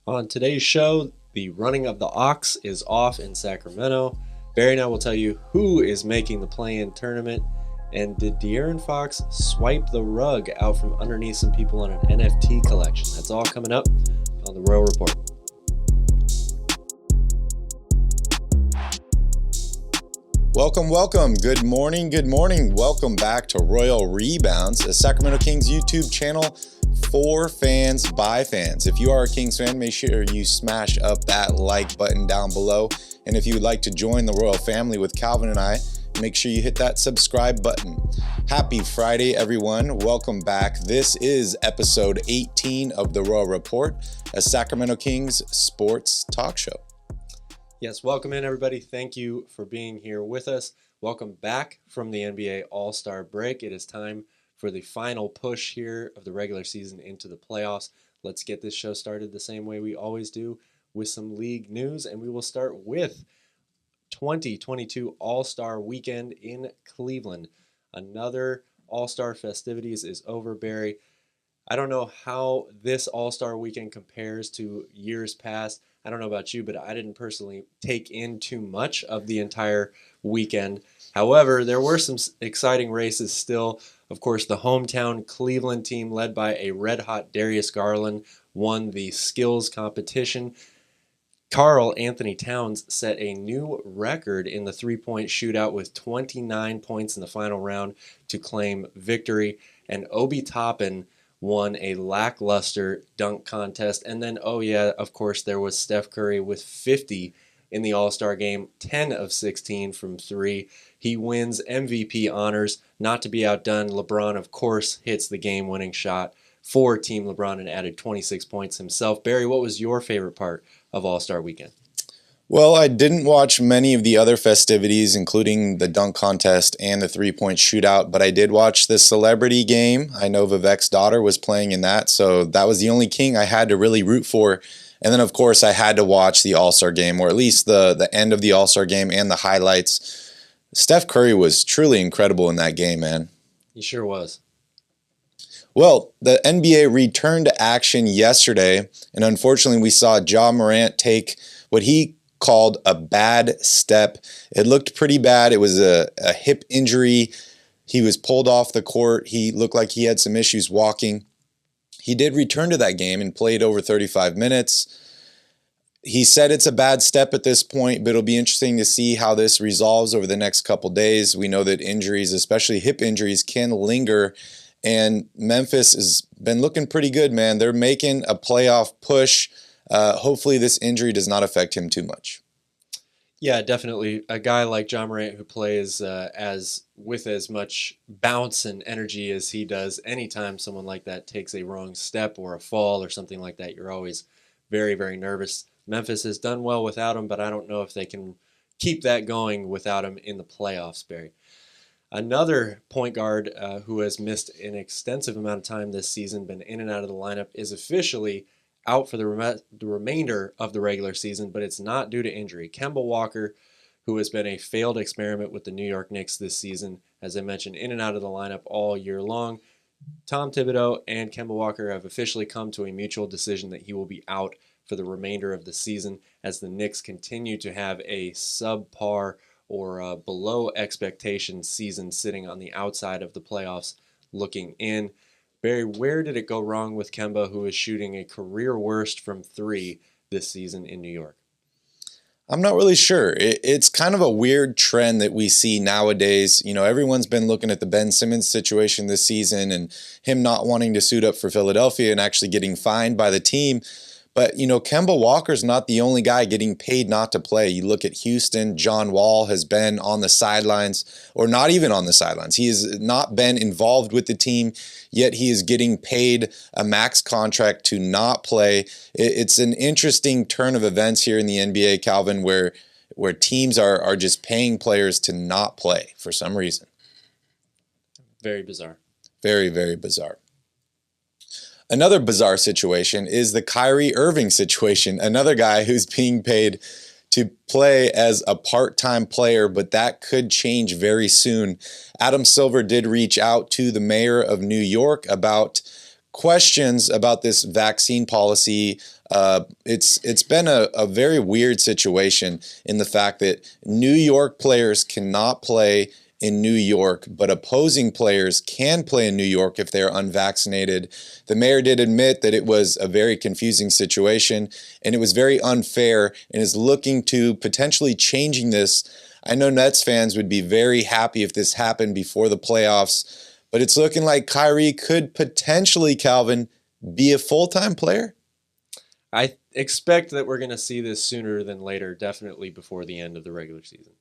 On today's show, the running of the Ox is off in Sacramento. Barry and I will tell you who is making the play-in tournament, and did Darren Fox swipe the rug out from underneath some people on an NFT collection? That's all coming up on the Royal Report. Welcome. Good morning. Welcome back to Royal Rebounds, a Sacramento Kings YouTube channel for fans by fans. If you are a Kings fan, make sure you smash up that like button down below. And if you would like to join the Royal family with Calvin and I, make sure you hit that subscribe button. Happy Friday, everyone. Welcome back. This is episode 18 of the Royal Report, a Sacramento Kings sports talk show. Yes, welcome in, everybody. Thank you for being here with us. Welcome back from the NBA All-Star break. It is time for the final push here of the regular season into the playoffs. Let's get this show started the same way we always do, with some league news, and we will start with 2022 All-Star Weekend in Cleveland. Another All-Star festivities is over, Barry. I don't know how this All-Star Weekend compares to years past. I don't know about you, but I didn't personally take in too much of the entire weekend. However, there were some exciting races still. Of course, the hometown Cleveland team, led by a red-hot Darius Garland, won the skills competition. Karl Anthony Towns set a new record in the three-point shootout with 29 points in the final round to claim victory. And Obi Toppin won a lackluster dunk contest. And then, of course, there was Steph Curry with 50 in the All-Star game, 10 of 16 from three. He wins MVP honors. Not to be outdone, LeBron, of course, hits the game-winning shot for Team LeBron and added 26 points himself. Barry, what was your favorite part of All-Star Weekend? Well, I didn't watch many of the other festivities, including the dunk contest and the three-point shootout, but I did watch the celebrity game. I know Vivek's daughter was playing in that, so that was the only King I had to really root for. And then, of course, I had to watch the All-Star game, or at least the end of the All-Star game and the highlights. Steph Curry was truly incredible in that game, man. He sure was. Well, the NBA returned to action yesterday, and unfortunately we saw Ja Morant take what he called a bad step. It looked pretty bad. It was a hip injury. He was pulled off the court. He looked like he had some issues walking. He did return to that game and played over 35 minutes. He said it's a bad step at this point, but it'll be interesting to see how this resolves over the next couple days. We know that injuries, especially hip injuries, can linger, and Memphis has been looking pretty good, man. They're making a playoff push. Hopefully this injury does not affect him too much. Yeah, definitely. A guy like Ja Morant who plays with as much bounce and energy as he does, anytime someone like that takes a wrong step or a fall or something like that, you're always very, very nervous. Memphis has done well without him, but I don't know if they can keep that going without him in the playoffs, Barry. Another point guard who has missed an extensive amount of time this season, been in and out of the lineup, is officially out for the remainder of the regular season, but it's not due to injury. Kemba Walker, who has been a failed experiment with the New York Knicks this season, as I mentioned, in and out of the lineup all year long. Tom Thibodeau and Kemba Walker have officially come to a mutual decision that he will be out for the remainder of the season, as the Knicks continue to have a subpar or below expectation season, sitting on the outside of the playoffs looking in. Barry, where did it go wrong with Kemba, who is shooting a career worst from three this season in New York? I'm not really sure. It's kind of a weird trend that we see nowadays. You know, everyone's been looking at the Ben Simmons situation this season and him not wanting to suit up for Philadelphia and actually getting fined by the team. But, you know, Kemba Walker's not the only guy getting paid not to play. You look at Houston, John Wall has been on the sidelines, or not even on the sidelines. He has not been involved with the team, yet he is getting paid a max contract to not play. It's an interesting turn of events here in the NBA, Calvin, where teams are just paying players to not play for some reason. Very bizarre. Very, very bizarre. Another bizarre situation is the Kyrie Irving situation. Another guy who's being paid to play as a part-time player, but that could change very soon. Adam Silver did reach out to the mayor of New York about questions about this vaccine policy. It's been a very weird situation in the fact that New York players cannot play in New York, but opposing players can play in New York if they're unvaccinated. The mayor did admit that it was a very confusing situation and it was very unfair, and is looking to potentially changing this. I know Nets fans would be very happy if this happened before the playoffs, but it's looking like Kyrie could potentially, Calvin, be a full-time player. I expect that we're going to see this sooner than later, definitely before the end of the regular season.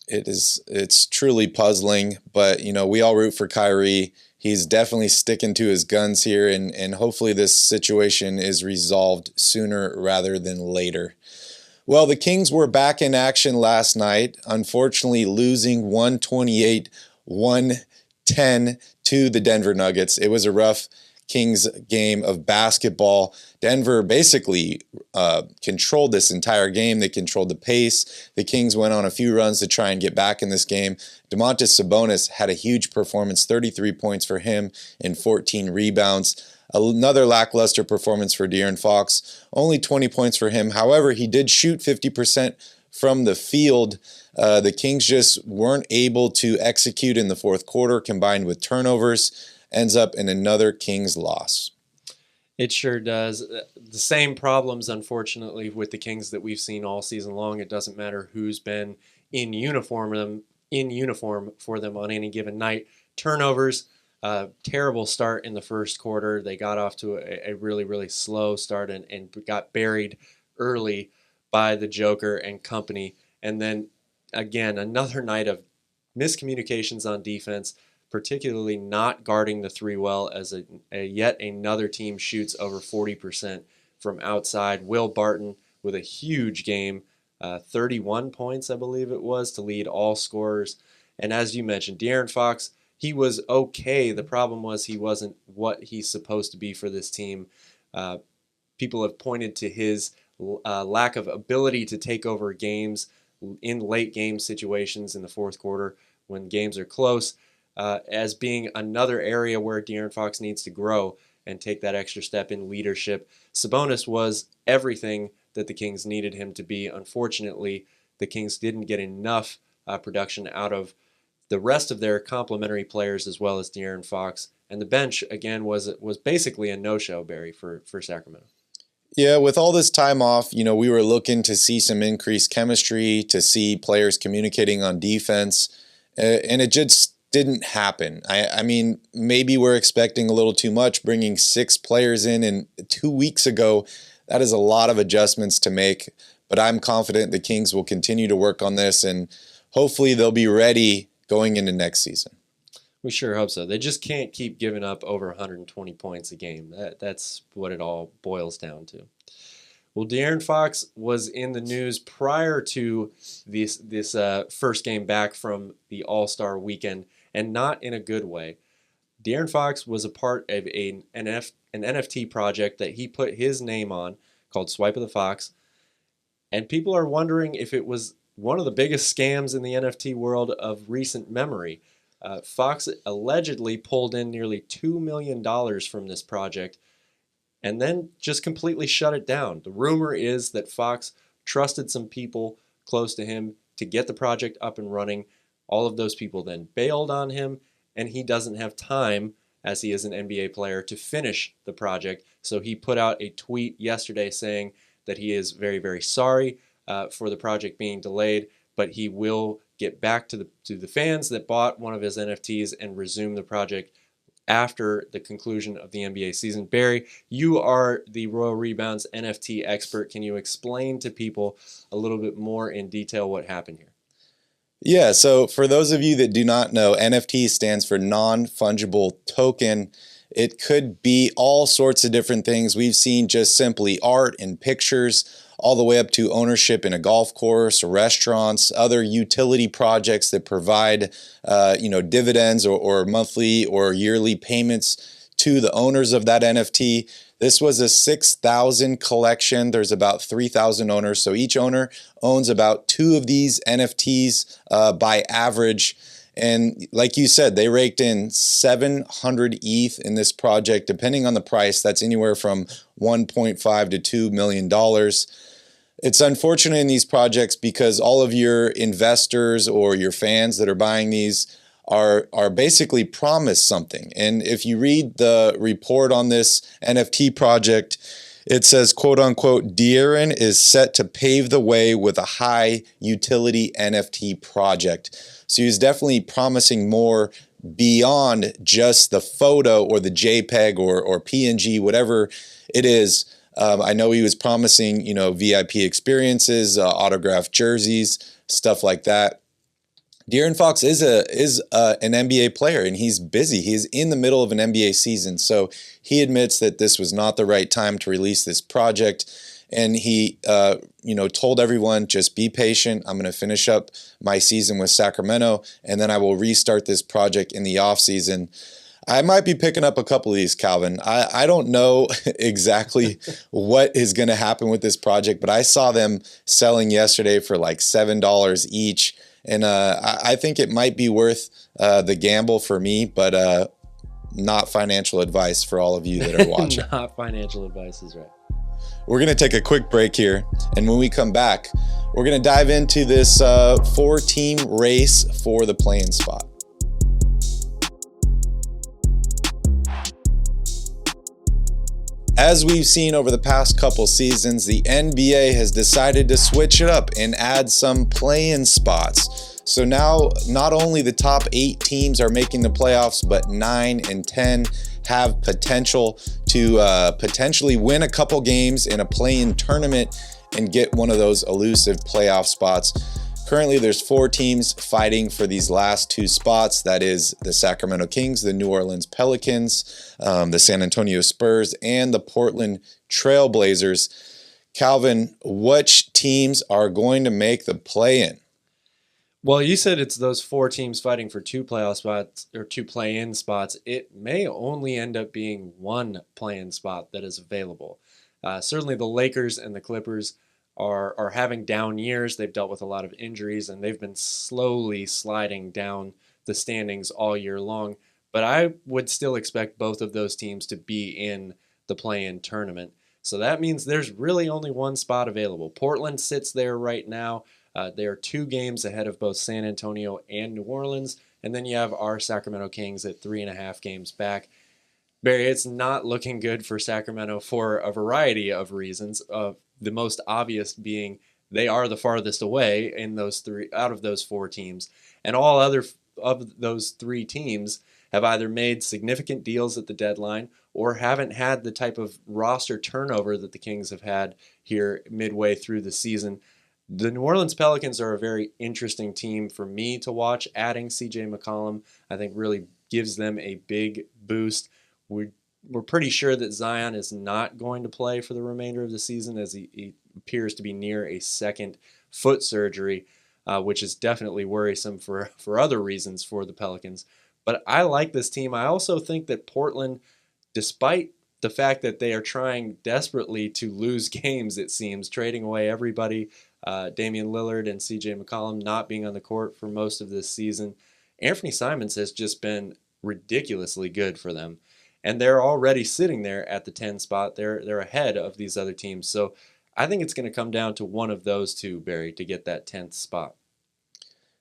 It's truly puzzling, but we all root for Kyrie. He's definitely sticking to his guns here, and hopefully this situation is resolved sooner rather than later. Well, the Kings were back in action last night, unfortunately losing 128-110 to the Denver Nuggets. It was a rough Kings game of basketball. Denver basically controlled this entire game. They controlled the pace. The Kings went on a few runs to try and get back in this game. Domantas Sabonis had a huge performance, 33 points for him and 14 rebounds. Another lackluster performance for Darren Fox, only 20 points for him. However, he did shoot 50% from the field. The Kings just weren't able to execute in the fourth quarter, combined with turnovers. Ends up in another Kings loss. It sure does. The same problems, unfortunately, with the Kings that we've seen all season long. It doesn't matter who's been in uniform for them on any given night. Turnovers, terrible start in the first quarter. They got off to a really, really slow start and got buried early by the Joker and company. And then, again, another night of miscommunications on defense, particularly not guarding the three well, as yet another team shoots over 40% from outside. Will Barton with a huge game, 31 points, I believe it was, to lead all scorers. And as you mentioned, Darren Fox, he was okay. The problem was he wasn't what he's supposed to be for this team. People have pointed to his lack of ability to take over games in late game situations in the fourth quarter when games are close, as being another area where Darren Fox needs to grow and take that extra step in leadership. Sabonis was everything that the Kings needed him to be. Unfortunately, the Kings didn't get enough production out of the rest of their complementary players as well as Darren Fox. And the bench, again, was basically a no-show, Barry, for Sacramento. Yeah, with all this time off, we were looking to see some increased chemistry, to see players communicating on defense, and it just didn't happen. I mean, maybe we're expecting a little too much, bringing 6 players in 2 weeks ago. That is a lot of adjustments to make, but I'm confident the Kings will continue to work on this, and hopefully they'll be ready going into next season. We sure hope so. They just can't keep giving up over 120 points a game. That's what it all boils down to. Well, Darren Fox was in the news prior to this first game back from the All-Star weekend, and not in a good way. Darren Fox was a part of an NFT project that he put his name on called Swipa The Fox, and people are wondering if it was one of the biggest scams in the NFT world of recent memory. Fox allegedly pulled in nearly $2 million from this project and then just completely shut it down. The rumor is that Fox trusted some people close to him to get the project up and running. All of those people then bailed on him, and he doesn't have time, as he is an NBA player, to finish the project. So he put out a tweet yesterday saying that he is very, very sorry for the project being delayed, but he will get back to the fans that bought one of his NFTs and resume the project after the conclusion of the NBA season. Barry, you are the Royal Rebounds NFT expert. Can you explain to people a little bit more in detail what happened here? Yeah, so for those of you that do not know, NFT stands for non-fungible token. It could be all sorts of different things. We've seen just simply art and pictures, all the way up to ownership in a golf course, restaurants, other utility projects that provide dividends or monthly or yearly payments to the owners of that NFT. This was a 6,000 collection. There's about 3,000 owners. So each owner owns about 2 of these NFTs by average. And like you said, they raked in 700 ETH in this project. Depending on the price, that's anywhere from $1.5 to $2 million. It's unfortunate in these projects because all of your investors or your fans that are buying these are basically promised something. And if you read the report on this NFT project, it says, quote unquote, Darren is set to pave the way with a high utility NFT project. So he's definitely promising more beyond just the photo or the JPEG or PNG, whatever it is. I know he was promising, VIP experiences, autographed jerseys, stuff like that. Darren Fox is an NBA player, and he's busy. He's in the middle of an NBA season, so he admits that this was not the right time to release this project, and he, told everyone, just be patient. I'm going to finish up my season with Sacramento, and then I will restart this project in the off season. I might be picking up a couple of these, Calvin. I don't know exactly what is going to happen with this project, but I saw them selling yesterday for like $7 each. And I think it might be worth the gamble for me, but not financial advice for all of you that are watching. Not financial advice is right. We're going to take a quick break here. And when we come back, we're going to dive into this 4-team race for the play-in spot. As we've seen over the past couple seasons, the NBA has decided to switch it up and add some play-in spots. So now not only the top 8 teams are making the playoffs, but 9 and 10 have potential to potentially win a couple games in a play-in tournament and get one of those elusive playoff spots. Currently, there's 4 teams fighting for these last 2 spots. That is the Sacramento Kings, the New Orleans Pelicans, the San Antonio Spurs, and the Portland Trail Blazers. Calvin, which teams are going to make the play-in? Well, you said it's those 4 teams fighting for 2 playoff spots or 2 play-in spots. It may only end up being 1 play-in spot that is available. Certainly the Lakers and the Clippers are having down years. They've dealt with a lot of injuries, and they've been slowly sliding down the standings all year long. But I would still expect both of those teams to be in the play-in tournament. So that means there's really only 1 spot available. Portland sits there right now. They are 2 games ahead of both San Antonio and New Orleans. And then you have our Sacramento Kings at 3.5 games back. Barry, it's not looking good for Sacramento for a variety of reasons. The most obvious being they are the farthest away in those 3 out of those 4 teams, and all other of those 3 teams have either made significant deals at the deadline or haven't had the type of roster turnover that the Kings have had here midway through the season. The New Orleans Pelicans are a very interesting team for me to watch. Adding C.J. McCollum, I think, really gives them a big boost. We're pretty sure that Zion is not going to play for the remainder of the season, as he appears to be near a second foot surgery, which is definitely worrisome for other reasons for the Pelicans. But I like this team. I also think that Portland, despite the fact that they are trying desperately to lose games, it seems, trading away everybody, Damian Lillard and C.J. McCollum not being on the court for most of this season, Anthony Simons has just been ridiculously good for them. And they're already sitting there at the 10 spot. They're ahead of these other teams. So I think it's going to come down to one of those 2, Barry, to get that 10th spot.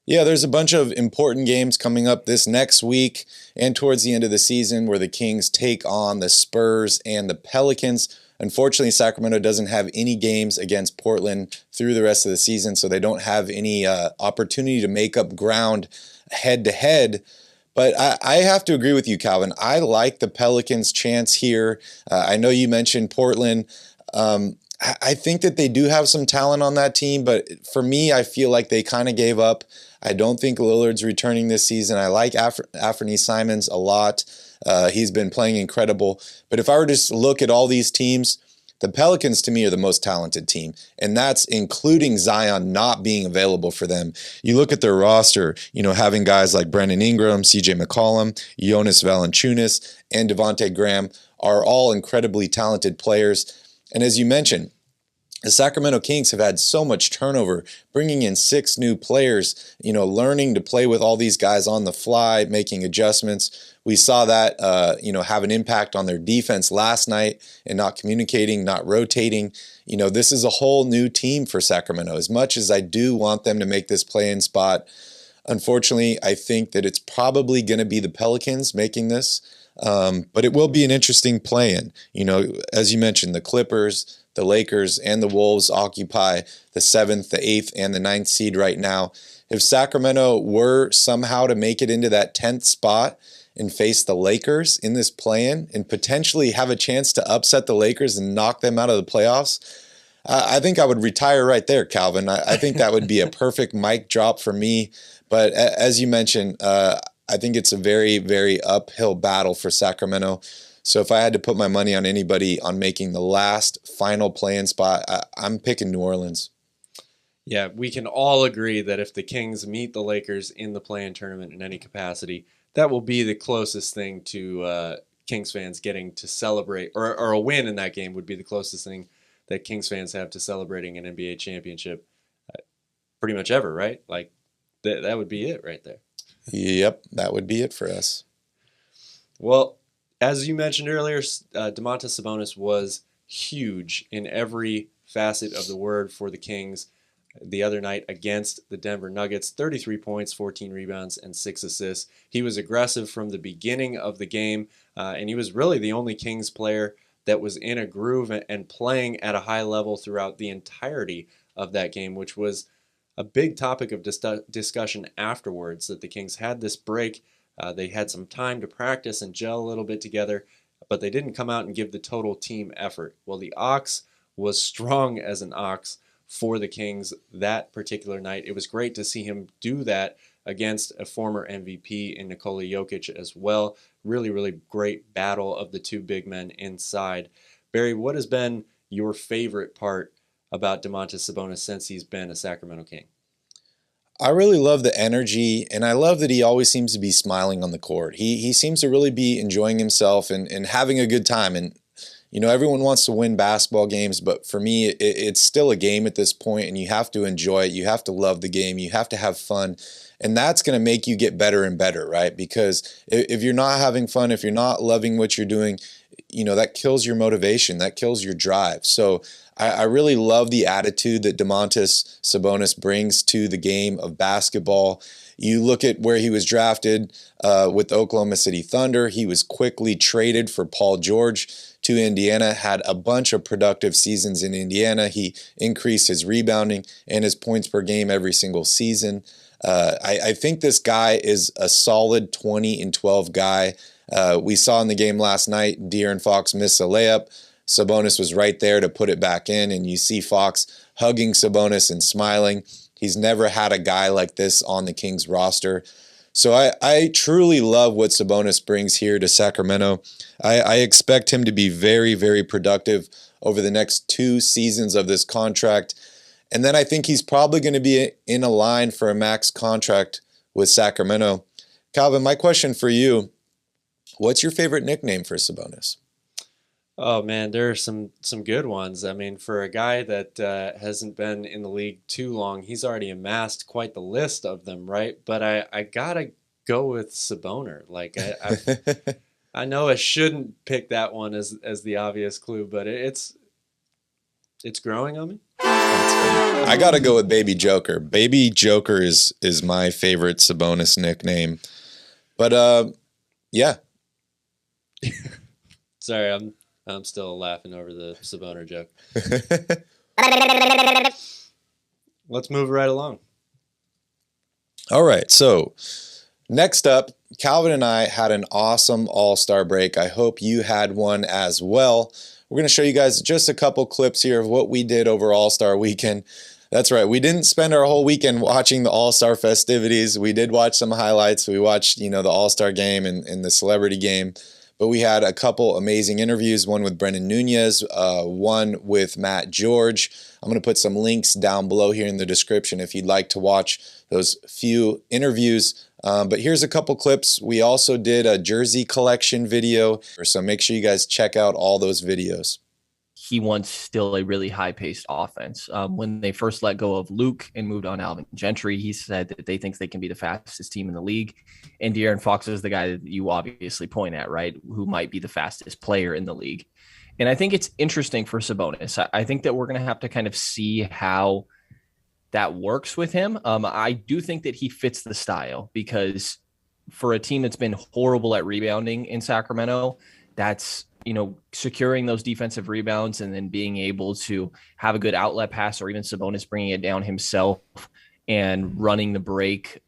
Yeah, there's a bunch of important games coming up this next week and towards the end of the season where the Kings take on the Spurs and the Pelicans. Unfortunately, Sacramento doesn't have any games against Portland through the rest of the season, so they don't have any opportunity to make up ground head-to-head. But I have to agree with you, Calvin. I like the Pelicans' chance here. I know you mentioned Portland. I think that they do have some talent on that team, but for me, I feel like they kind of gave up. I don't think Lillard's returning this season. I like Anthony Simons a lot. He's been playing incredible. But if I were to just look at all these teams, the Pelicans, to me, are the most talented team, and that's including Zion not being available for them. You look at their roster, having guys like Brandon Ingram, C.J. McCollum, Jonas Valanciunas, and Devonte Graham are all incredibly talented players. And as you mentioned, The Sacramento Kings have had so much turnover, bringing in 6 new players, learning to play with all these guys on the fly, making adjustments. We saw that, have an impact on their defense last night and not communicating, not rotating. This is a whole new team for Sacramento. As much as I do want them to make this play-in spot, unfortunately, I think that it's probably going to be the Pelicans making this. But it will be an interesting play-in. As you mentioned, the Clippers, the Lakers, and the Wolves occupy the 7th, the 8th, and the 9th seed right now. If Sacramento were somehow to make it into that 10th spot and face the Lakers in this play-in and potentially have a chance to upset the Lakers and knock them out of the playoffs, I think I would retire right there, Calvin. I think that would be a perfect mic drop for me. But as you mentioned, I think it's a very, very uphill battle for Sacramento. So if I had to put my money on anybody on making the last final play-in spot, I'm picking New Orleans. Yeah, we can all agree that if the Kings meet the Lakers in the play-in tournament in any capacity, that will be the closest thing to Kings fans getting to celebrate, or a win in that game would be the closest thing that Kings fans have to celebrating an NBA championship pretty much ever, right? Like, that would be it right there. Yep, that would be it for us. Well, as you mentioned earlier, Domantas Sabonis was huge in every facet of the word for the Kings the other night against the Denver Nuggets. 33 points, 14 rebounds, and 6 assists. He was aggressive from the beginning of the game, and he was really the only Kings player that was in a groove and playing at a high level throughout the entirety of that game, which was a big topic of discussion afterwards, that the Kings had this break. They had some time to practice and gel a little bit together, but they didn't come out and give the total team effort. Well, the ox was strong as an ox for the Kings that particular night. It was great to see him do that against a former MVP in Nikola Jokic as well. Really, really great battle of the two big men inside. Barry, what has been your favorite part about Domantas Sabonis since he's been a Sacramento King? I really love the energy, and I love that he always seems to be smiling on the court. He seems to really be enjoying himself and having a good time. And, everyone wants to win basketball games, but for me, it's still a game at this point, and you have to enjoy it. You have to love the game. You have to have fun. And that's going to make you get better and better, right? Because if you're not having fun, if you're not loving what you're doing, that kills your motivation. That kills your drive. So I really love the attitude that Domantas Sabonis brings to the game of basketball. You look at where he was drafted with the Oklahoma City Thunder. He was quickly traded for Paul George to Indiana, had a bunch of productive seasons in Indiana. He increased his rebounding and his points per game every single season. I think this guy is a solid 20-12 guy. We saw in the game last night, Darren Fox missed a layup. Sabonis was right there to put it back in, and you see Fox hugging Sabonis and smiling. He's never had a guy like this on the Kings roster. So I truly love what Sabonis brings here to Sacramento. I expect him to be very, very productive over the next 2 seasons of this contract. And then I think he's probably going to be in a line for a max contract with Sacramento. Calvin, my question for you, what's your favorite nickname for Sabonis? Oh, man, there are some good ones. I mean, for a guy that hasn't been in the league too long, he's already amassed quite the list of them, right? But I got to go with Saboner. Like, I know I shouldn't pick that one as the obvious clue, but it's growing on me. I got to go with Baby Joker. Baby Joker is my favorite Sabonis nickname. But, yeah. Sorry, I'm still laughing over the Saboner joke. Let's move right along. All right, so next up, Calvin and I had an awesome All-Star break. I hope you had one as well. We're going to show you guys just a couple clips here of what we did over All-Star weekend. That's right, we didn't spend our whole weekend watching the All-Star festivities. We did watch some highlights. We watched, the All-Star game and the celebrity game. But we had a couple amazing interviews, one with Brendan Nunez, one with Matt George. I'm going to put some links down below here in the description if you'd like to watch those few interviews. But here's a couple clips. We also did a jersey collection video, so make sure you guys check out all those videos. he wants still a really high-paced offense. When they first let go of Luke and moved on Alvin Gentry, he said that they think they can be the fastest team in the league. And Darren Fox is the guy that you obviously point at, right, who might be the fastest player in the league. And I think it's interesting for Sabonis. I think that we're going to have to kind of see how that works with him. I do think that he fits the style, because for a team that's been horrible at rebounding in Sacramento, that's, securing those defensive rebounds and then being able to have a good outlet pass, or even Sabonis bringing it down himself and running the break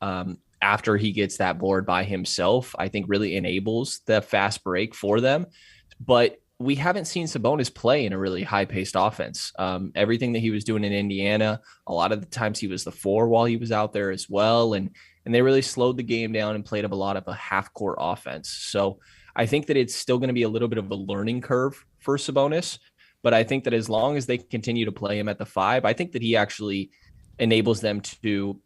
after he gets that board by himself, I think really enables the fast break for them. But we haven't seen Sabonis play in a really high-paced offense. Everything that he was doing in Indiana, a lot of the times he was the 4 while he was out there as well, and they really slowed the game down and played up a lot of a half-court offense. So I think that it's still going to be a little bit of a learning curve for Sabonis, but I think that as long as they continue to play him at the 5, I think that he actually enables them to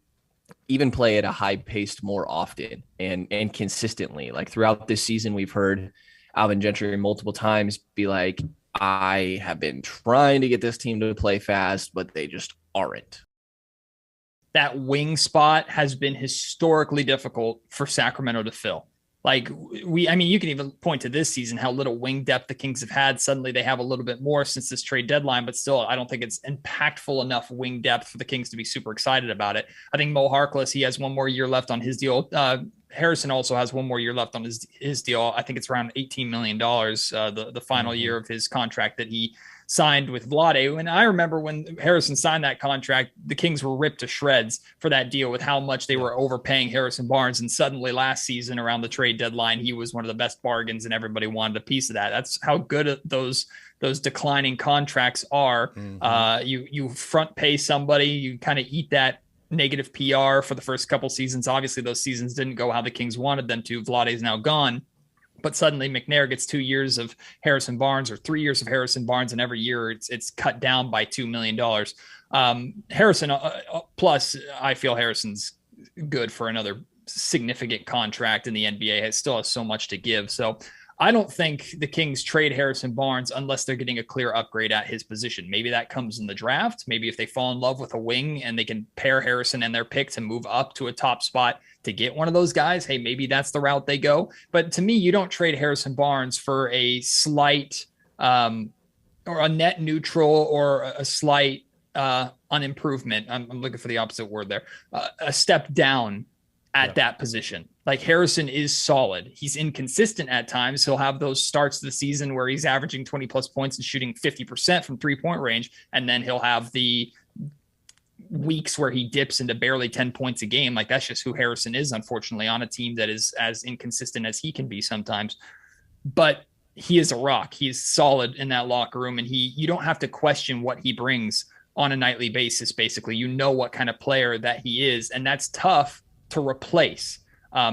even play at a high-paced more often and consistently. Like throughout this season, we've heard Alvin Gentry multiple times be like, I have been trying to get this team to play fast, but they just aren't. That wing spot has been historically difficult for Sacramento to fill. Like you can even point to this season, how little wing depth the Kings have had. Suddenly they have a little bit more since this trade deadline, but still, I don't think it's impactful enough wing depth for the Kings to be super excited about it. I think Mo Harkless, he has one more year left on his deal. Harrison also has one more year left on his deal. I think it's around $18 million, the final year of his contract that he signed with Vlade. And I remember when Harrison signed that contract, the Kings were ripped to shreds for that deal with how much they were overpaying Harrison Barnes. And suddenly last season around the trade deadline, he was one of the best bargains and everybody wanted a piece of that. That's how good those declining contracts are. You front pay somebody, you kind of eat that negative PR for the first couple seasons. Obviously those seasons didn't go how the Kings wanted them to. Vlade is now gone. But suddenly McNair gets 2 years of Harrison Barnes or 3 years of Harrison Barnes, and every year it's cut down by $2 million. Harrison, plus I feel Harrison's good for another significant contract in the NBA. It still has so much to give. So I don't think the Kings trade Harrison Barnes unless they're getting a clear upgrade at his position. Maybe that comes in the draft. Maybe if they fall in love with a wing and they can pair Harrison and their pick to move up to a top spot to get one of those guys, hey, maybe that's the route they go. But to me, you don't trade Harrison Barnes for a slight or a net neutral or a slight unimprovement. I'm looking for the opposite word there. A step down at that position. Like Harrison is solid. He's inconsistent at times. He'll have those starts of the season where he's averaging 20 plus points and shooting 50% from 3-point range. And then he'll have the weeks where he dips into barely 10 points a game. Like that's just who Harrison is, unfortunately, on a team that is as inconsistent as he can be sometimes. But he is a rock. He's solid in that locker room, and you don't have to question what he brings on a nightly basis. Basically, you know what kind of player that he is, and that's tough to replace.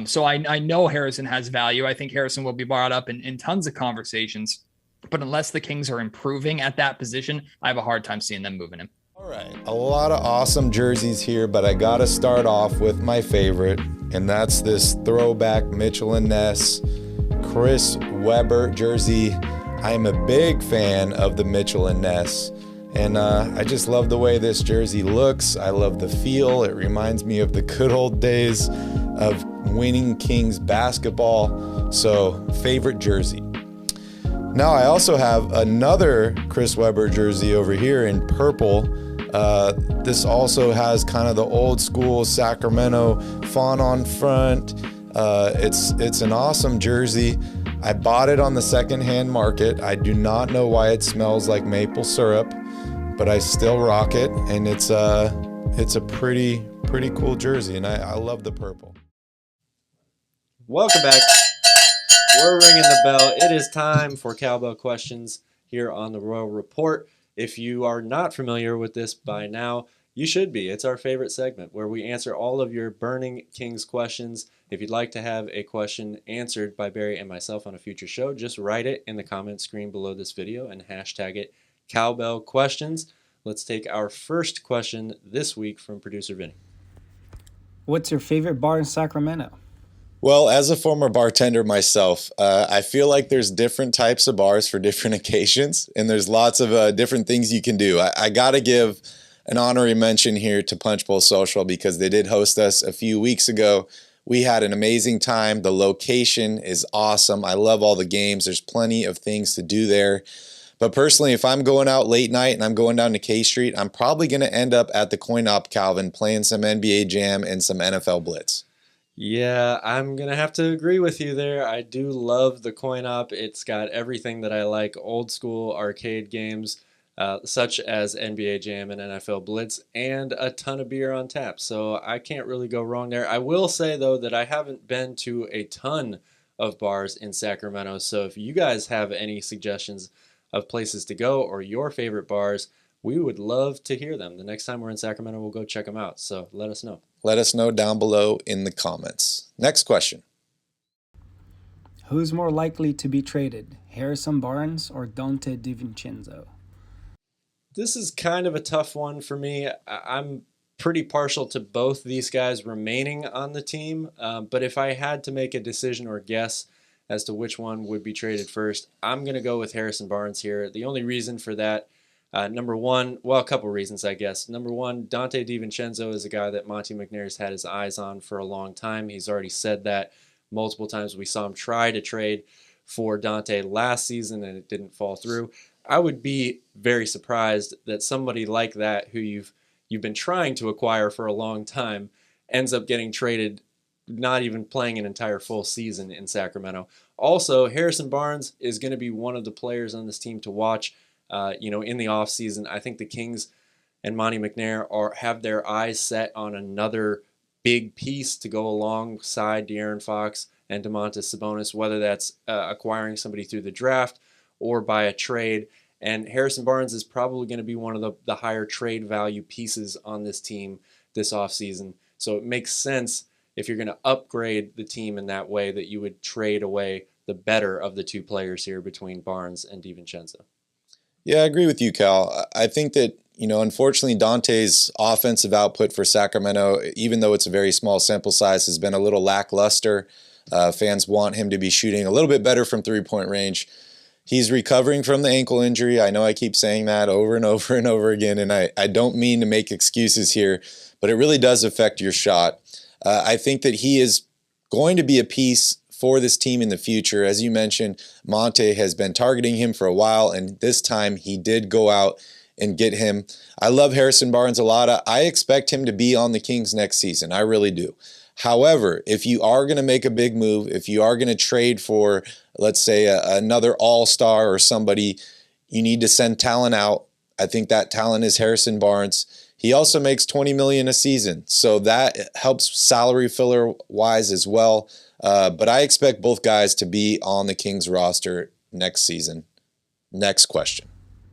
So I know Harrison has value. I think Harrison will be brought up in tons of conversations, but unless the Kings are improving at that position, I have a hard time seeing them moving him. All right, a lot of awesome jerseys here, but I got to start off with my favorite, and that's this throwback Mitchell and Ness Chris Webber jersey. I am a big fan of the Mitchell and Ness, and I just love the way this jersey looks. I love the feel. It reminds me of the good old days of winning Kings basketball. So, favorite jersey. Now, I also have another Chris Webber jersey over here in purple. This also has kind of the old school Sacramento font on front. It's an awesome jersey. I bought it on the secondhand market. I do not know why it smells like maple syrup, but I still rock it, and it's a pretty cool jersey, and I love the purple. Welcome back. We're ringing the bell. It is time for Cowbell Questions here on the Royal Report. If you are not familiar with this by now, you should be. It's our favorite segment where we answer all of your burning Kings questions. If you'd like to have a question answered by Barry and myself on a future show, just write it in the comment screen below this video and hashtag it Cowbell Questions. Let's take our first question this week from producer Vinny. What's your favorite bar in Sacramento? Well, as a former bartender myself, I feel like there's different types of bars for different occasions, and there's lots of different things you can do. I got to give an honorary mention here to Punch Bowl Social because they did host us a few weeks ago. We had an amazing time. The location is awesome. I love all the games. There's plenty of things to do there. But personally, if I'm going out late night and I'm going down to K Street, I'm probably going to end up at the Coin Op Calvin playing some NBA Jam and some NFL Blitz. Yeah, I'm going to have to agree with you there. I do love the coin op. It's got everything that I like, old school arcade games, such as NBA Jam and NFL Blitz, and a ton of beer on tap. So I can't really go wrong there. I will say, though, that I haven't been to a ton of bars in Sacramento. So if you guys have any suggestions of places to go or your favorite bars, we would love to hear them. The next time we're in Sacramento, we'll go check them out. So let us know. Let us know down below in the comments. Next question. Who's more likely to be traded, Harrison Barnes or Dante DiVincenzo? This is kind of a tough one for me. I'm pretty partial to both these guys remaining on the team, but if I had to make a decision or guess as to which one would be traded first, I'm going to go with Harrison Barnes here. The only reason for that, number one, well, a couple reasons, I guess. Number one, Dante DiVincenzo is a guy that Monte McNair's had his eyes on for a long time. He's already said that multiple times. We saw him try to trade for Dante last season, and it didn't fall through. I would be very surprised that somebody like that, who you've been trying to acquire for a long time, ends up getting traded, not even playing an entire full season in Sacramento. Also, Harrison Barnes is going to be one of the players on this team to watch. In the offseason, I think the Kings and Monte McNair have their eyes set on another big piece to go alongside Darren Fox and Domantas Sabonis, whether that's acquiring somebody through the draft or by a trade. And Harrison Barnes is probably going to be one of the higher trade value pieces on this team this offseason. So it makes sense if you're going to upgrade the team in that way that you would trade away the better of the two players here between Barnes and DiVincenzo. Yeah, I agree with you, Cal. I think that, unfortunately, Dante's offensive output for Sacramento, even though it's a very small sample size, has been a little lackluster. Fans want him to be shooting a little bit better from three-point range. He's recovering from the ankle injury. I know I keep saying that over and over and over again, and I don't mean to make excuses here, but it really does affect your shot. I think that he is going to be a piece for this team in the future. As you mentioned, Monte has been targeting him for a while, and this time he did go out and get him. I love Harrison Barnes a lot. I expect him to be on the Kings next season. I really do. However, if you are going to make a big move, if you are going to trade for, let's say, another all-star or somebody, you need to send talent out. I think that talent is Harrison Barnes. He also makes $20 million a season, so that helps salary filler-wise as well. But I expect both guys to be on the Kings roster next season. Next question.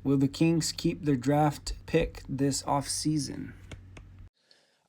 Will the Kings keep their draft pick this offseason?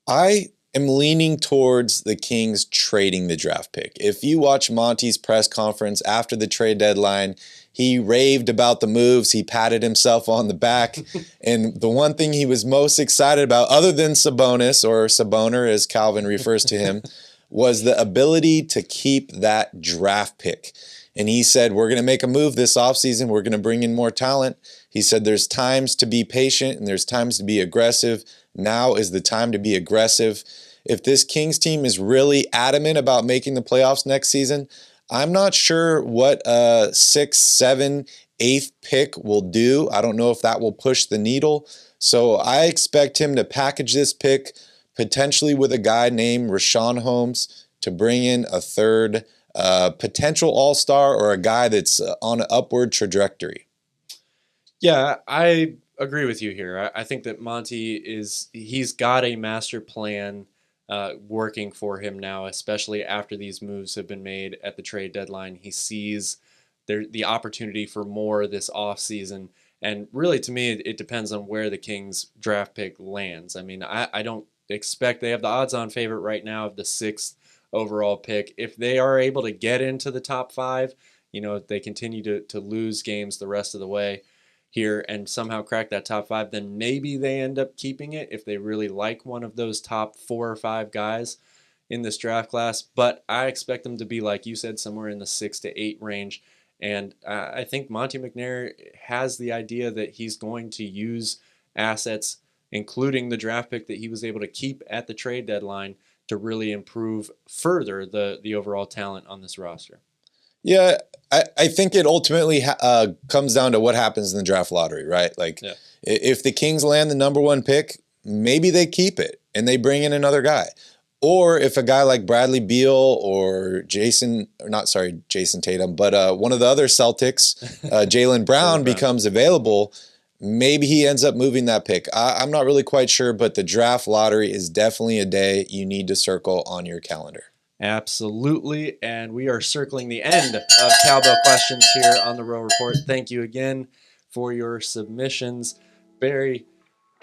I am leaning towards the Kings trading the draft pick. If you watch Monte's press conference after the trade deadline, he raved about the moves. He patted himself on the back. And the one thing he was most excited about, other than Sabonis, or Saboner as Calvin refers to him, was the ability to keep that draft pick. And he said, we're going to make a move this offseason. We're going to bring in more talent. He said there's times to be patient and there's times to be aggressive. Now is the time to be aggressive. If this Kings team is really adamant about making the playoffs next season, I'm not sure what a 6th, 7th, 8th pick will do. I don't know if that will push the needle. So I expect him to package this pick potentially with a guy named Richaun Holmes to bring in a third potential all-star or a guy that's on an upward trajectory. Yeah, I agree with you here. I think that Monte he's got a master plan working for him now, especially after these moves have been made at the trade deadline. He sees the opportunity for more this offseason. And really, to me, it depends on where the Kings draft pick lands. I mean, I don't expect they have the odds-on favorite right now of the 6th overall pick. If they are able to get into the top 5, if they continue to lose games the rest of the way here and somehow crack that top 5, then maybe they end up keeping it if they really like one of those top 4 or 5 guys in this draft class, but I expect them to be, like you said, somewhere in the 6 to 8 range. And I think Monte McNair has the idea that he's going to use assets, including the draft pick that he was able to keep at the trade deadline, to really improve further the overall talent on this roster. Yeah, I think it ultimately comes down to what happens in the draft lottery, right? Like, if the Kings land the number 1 pick, maybe they keep it and they bring in another guy. Or if a guy like Bradley Beal or Jason Tatum, but one of the other Celtics, Jaylen Brown, becomes available, maybe he ends up moving that pick. I'm not really quite sure, but the draft lottery is definitely a day you need to circle on your calendar. Absolutely, and we are circling the end of Cowbell Questions here on the Row Report. Thank you again for your submissions. Barry,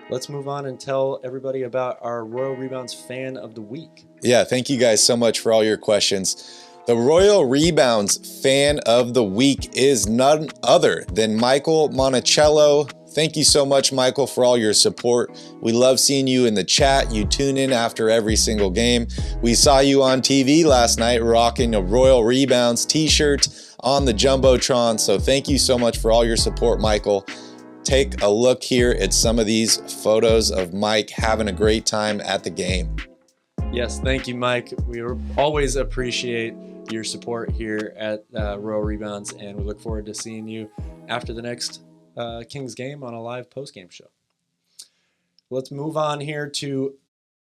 let's move on and tell everybody about our Royal Rebounds Fan of the Week. Yeah, thank you guys so much for all your questions. The Royal Rebounds Fan of the Week is none other than Michael Monticello. Thank you so much, Michael, for all your support. We love seeing you in the chat. You tune in after every single game. We saw you on TV last night rocking a Royal Rebounds t-shirt on the Jumbotron. So thank you so much for all your support, Michael. Take a look here at some of these photos of Mike having a great time at the game. Yes, thank you, Mike. We always appreciate your support here at Royal Rebounds, and we look forward to seeing you after the next Kings game on a live post-game show. Let's move on here to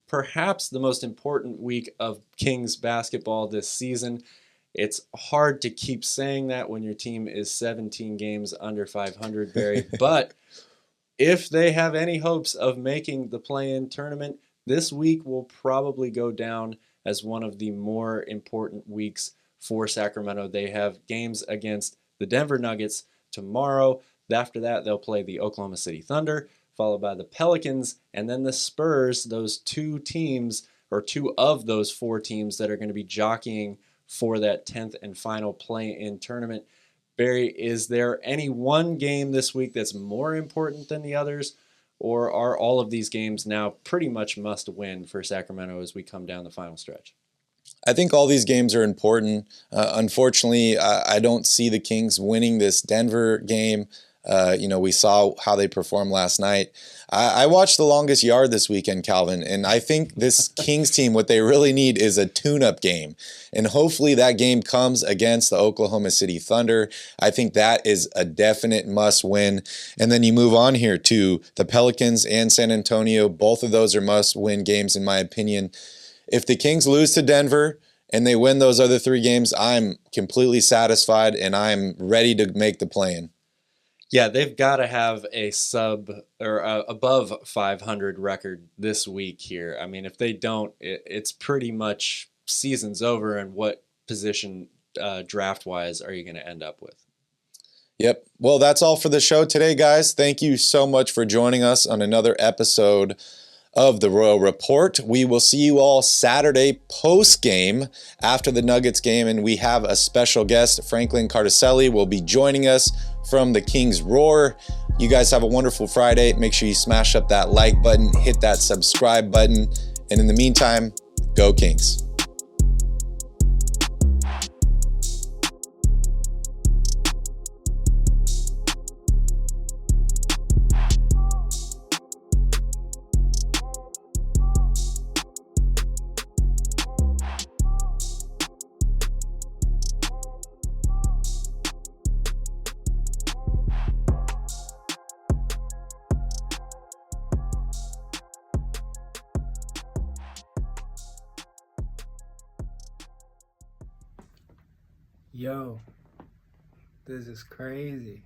perhaps the most important week of Kings basketball this season. It's hard to keep saying that when your team is 17 games under 500, Barry, but if they have any hopes of making the play-in tournament, this week will probably go down as one of the more important weeks for Sacramento. They have games against the Denver Nuggets tomorrow. After that, they'll play the Oklahoma City Thunder, followed by the Pelicans, and then the Spurs, those 2 teams, or 2 of those 4 teams that are going to be jockeying for that 10th and final play-in tournament. Barry, is there any one game this week that's more important than the others, or are all of these games now pretty much must win for Sacramento as we come down the final stretch? I think all these games are important. Unfortunately, I don't see the Kings winning this Denver game. We saw how they performed last night. I watched The Longest Yard this weekend, Calvin, and I think this Kings team, what they really need is a tune-up game. And hopefully that game comes against the Oklahoma City Thunder. I think that is a definite must-win. And then you move on here to the Pelicans and San Antonio. Both of those are must-win games, in my opinion. If the Kings lose to Denver and they win those other 3 games, I'm completely satisfied and I'm ready to make the play-in. Yeah, they've got to have a above 500 record this week here. I mean, if they don't, it's pretty much season's over. And what position draft-wise are you going to end up with? Yep. Well, that's all for the show today, guys. Thank you so much for joining us on another episode of the Royal Report. We will see you all Saturday post-game after the Nuggets game, and we have a special guest. Franklin Cardicelli will be joining us from the Kings Roar. You guys have a wonderful Friday. Make sure you smash up that like button, hit that subscribe button, and in the meantime, go Kings. Yo, this is crazy.